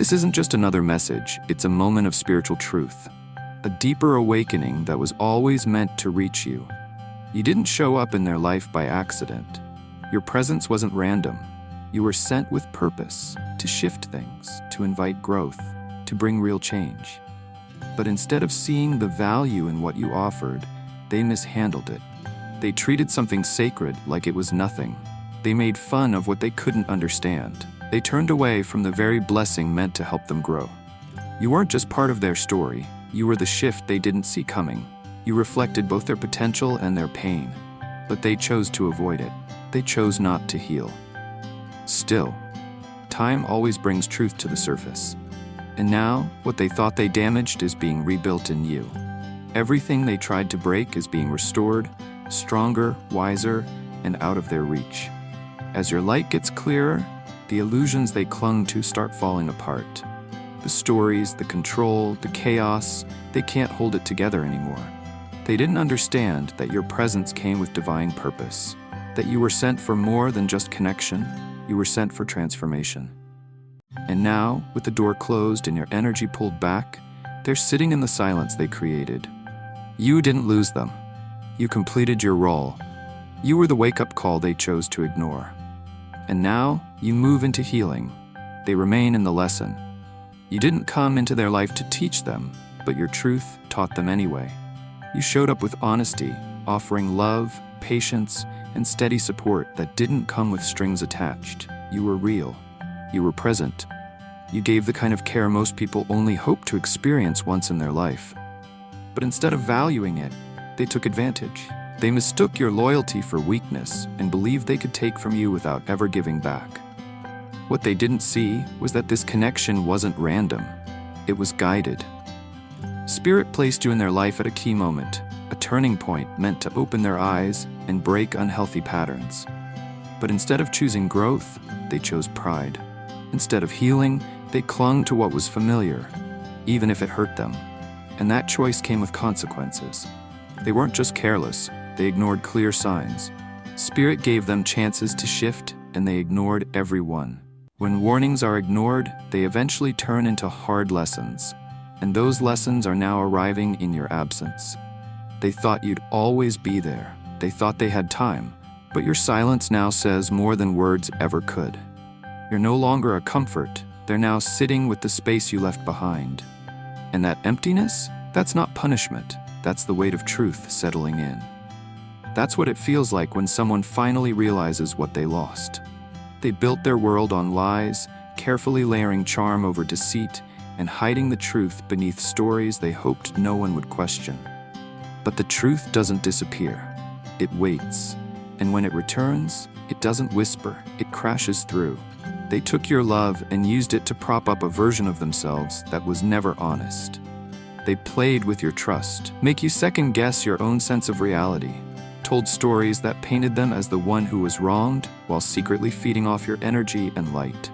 This isn't just another message, it's a moment of spiritual truth. A deeper awakening that was always meant to reach you. You didn't show up in their life by accident. Your presence wasn't random. You were sent with purpose, to shift things, to invite growth, to bring real change. But instead of seeing the value in what you offered, they mishandled it. They treated something sacred like it was nothing. They made fun of what they couldn't understand. They turned away from the very blessing meant to help them grow. You weren't just part of their story, you were the shift they didn't see coming. You reflected both their potential and their pain, but they chose to avoid it. They chose not to heal. Still, time always brings truth to the surface. And now, what they thought they damaged is being rebuilt in you. Everything they tried to break is being restored, stronger, wiser, and out of their reach. As your light gets clearer, the illusions they clung to start falling apart. The stories, the control, the chaos, they can't hold it together anymore. They didn't understand that your presence came with divine purpose, that you were sent for more than just connection, you were sent for transformation. And now, with the door closed and your energy pulled back, they're sitting in the silence they created. You didn't lose them. You completed your role. You were the wake-up call they chose to ignore. And now, you move into healing. They remain in the lesson. You didn't come into their life to teach them, but your truth taught them anyway. You showed up with honesty, offering love, patience, and steady support that didn't come with strings attached. You were real. You were present. You gave the kind of care most people only hope to experience once in their life. But instead of valuing it, they took advantage. They mistook your loyalty for weakness and believed they could take from you without ever giving back. What they didn't see was that this connection wasn't random. It was guided. Spirit placed you in their life at a key moment, a turning point meant to open their eyes and break unhealthy patterns. But instead of choosing growth, they chose pride. Instead of healing, they clung to what was familiar, even if it hurt them. And that choice came with consequences. They weren't just careless, they ignored clear signs. Spirit gave them chances to shift, and they ignored every one. When warnings are ignored, they eventually turn into hard lessons. And those lessons are now arriving in your absence. They thought you'd always be there. They thought they had time. But your silence now says more than words ever could. You're no longer a comfort. They're now sitting with the space you left behind. And that emptiness? That's not punishment. That's the weight of truth settling in. That's what it feels like when someone finally realizes what they lost. They built their world on lies, carefully layering charm over deceit, and hiding the truth beneath stories they hoped no one would question. But the truth doesn't disappear. It waits. And when it returns, it doesn't whisper, it crashes through. They took your love and used it to prop up a version of themselves that was never honest. They played with your trust, make you second-guess your own sense of reality, told stories that painted them as the one who was wronged while secretly feeding off your energy and light.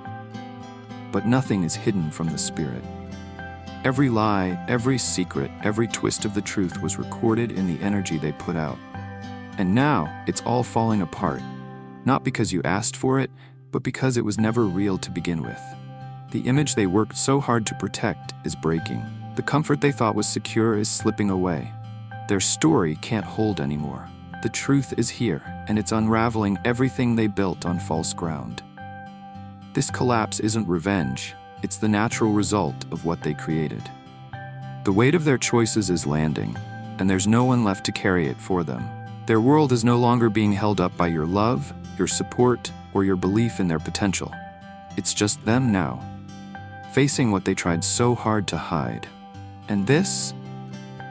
But nothing is hidden from the spirit. Every lie, every secret, every twist of the truth was recorded in the energy they put out. And now, it's all falling apart. Not because you asked for it, but because it was never real to begin with. The image they worked so hard to protect is breaking. The comfort they thought was secure is slipping away. Their story can't hold anymore. The truth is here, and it's unraveling everything they built on false ground. This collapse isn't revenge, it's the natural result of what they created. The weight of their choices is landing, and there's no one left to carry it for them. Their world is no longer being held up by your love, your support, or your belief in their potential. It's just them now, facing what they tried so hard to hide. And this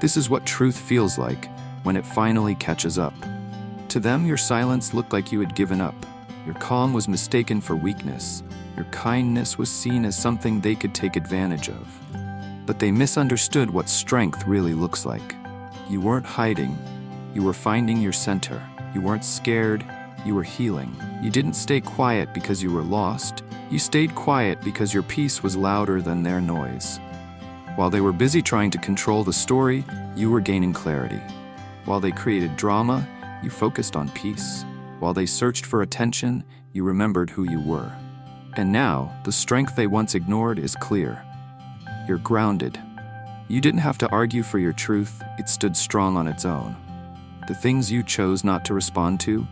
is what truth feels like when it finally catches up. To them, your silence looked like you had given up. Your calm was mistaken for weakness. Your kindness was seen as something they could take advantage of. But they misunderstood what strength really looks like. You weren't hiding. You were finding your center. You weren't scared. You were healing. You didn't stay quiet because you were lost. You stayed quiet because your peace was louder than their noise. While they were busy trying to control the story, you were gaining clarity. While they created drama, you focused on peace. While they searched for attention, you remembered who you were. And now, the strength they once ignored is clear. You're grounded. You didn't have to argue for your truth, it stood strong on its own. The things you chose not to respond to,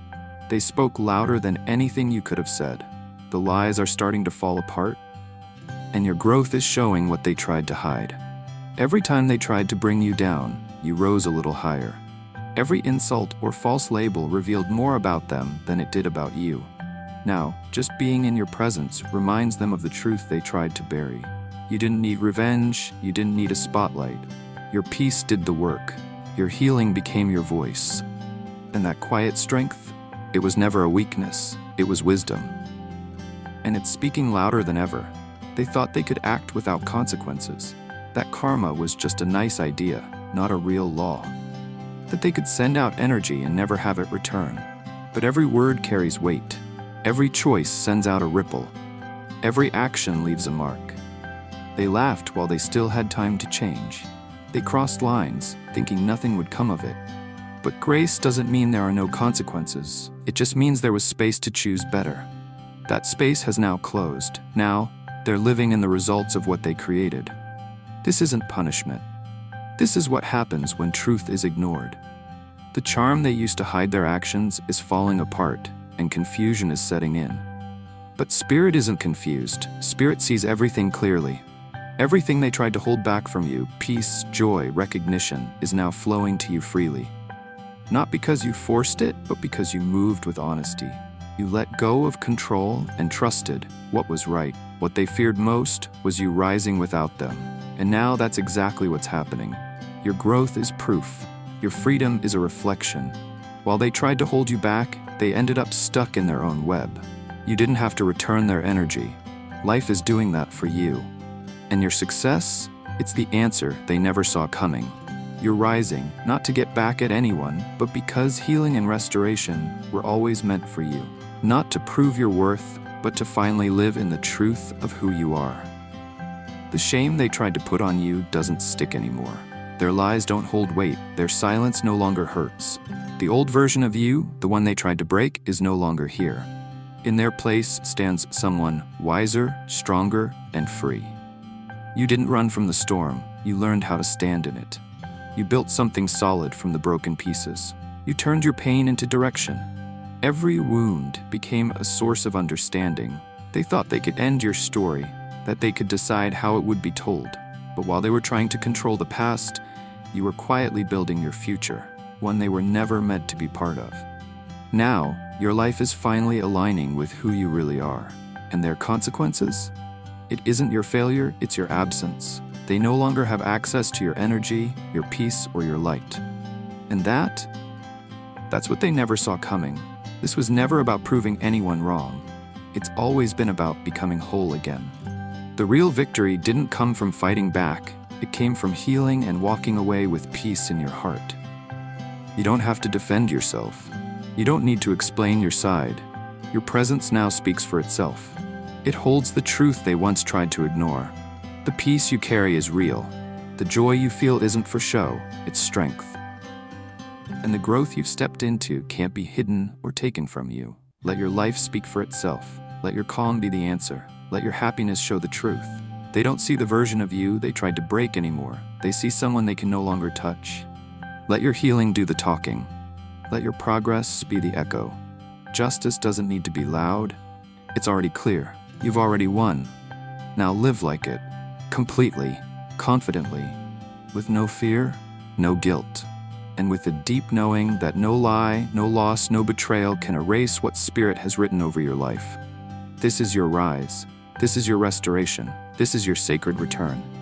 they spoke louder than anything you could have said. The lies are starting to fall apart, and your growth is showing what they tried to hide. Every time they tried to bring you down, you rose a little higher. Every insult or false label revealed more about them than it did about you. Now, just being in your presence reminds them of the truth they tried to bury. You didn't need revenge, you didn't need a spotlight. Your peace did the work. Your healing became your voice. And that quiet strength, it was never a weakness, it was wisdom. And it's speaking louder than ever. They thought they could act without consequences. That karma was just a nice idea, not a real law. That they could send out energy and never have it return. But every word carries weight. Every choice sends out a ripple. Every action leaves a mark. They laughed while they still had time to change. They crossed lines, thinking nothing would come of it. But grace doesn't mean there are no consequences. It just means there was space to choose better. That space has now closed. Now, they're living in the results of what they created. This isn't punishment. This is what happens when truth is ignored. The charm they used to hide their actions is falling apart, and confusion is setting in. But Spirit isn't confused. Spirit sees everything clearly. Everything they tried to hold back from you, peace, joy, recognition, is now flowing to you freely. Not because you forced it, but because you moved with honesty. You let go of control and trusted what was right. What they feared most was you rising without them. And now that's exactly what's happening. Your growth is proof. Your freedom is a reflection. While they tried to hold you back, they ended up stuck in their own web. You didn't have to return their energy. Life is doing that for you. And your success, it's the answer they never saw coming. You're rising, not to get back at anyone, but because healing and restoration were always meant for you. Not to prove your worth, but to finally live in the truth of who you are. The shame they tried to put on you doesn't stick anymore. Their lies don't hold weight, their silence no longer hurts. The old version of you, the one they tried to break, is no longer here. In their place stands someone wiser, stronger, and free. You didn't run from the storm, you learned how to stand in it. You built something solid from the broken pieces. You turned your pain into direction. Every wound became a source of understanding. They thought they could end your story, that they could decide how it would be told. But while they were trying to control the past, you were quietly building your future, one they were never meant to be part of. Now, your life is finally aligning with who you really are. And their consequences? It isn't your failure, it's your absence. They no longer have access to your energy, your peace, or your light. And that's what they never saw coming. This was never about proving anyone wrong. It's always been about becoming whole again. The real victory didn't come from fighting back. It came from healing and walking away with peace in your heart. You don't have to defend yourself. You don't need to explain your side. Your presence now speaks for itself. It holds the truth they once tried to ignore. The peace you carry is real. The joy you feel isn't for show, it's strength. And the growth you've stepped into can't be hidden or taken from you. Let your life speak for itself. Let your calm be the answer. Let your happiness show the truth. They don't see the version of you they tried to break anymore. They see someone they can no longer touch. Let your healing do the talking. Let your progress be the echo. Justice doesn't need to be loud. It's already clear. You've already won. Now live like it. Completely. Confidently. With no fear, no guilt. And with a deep knowing that no lie, no loss, no betrayal can erase what Spirit has written over your life. This is your rise. This is your restoration. This is your sacred return.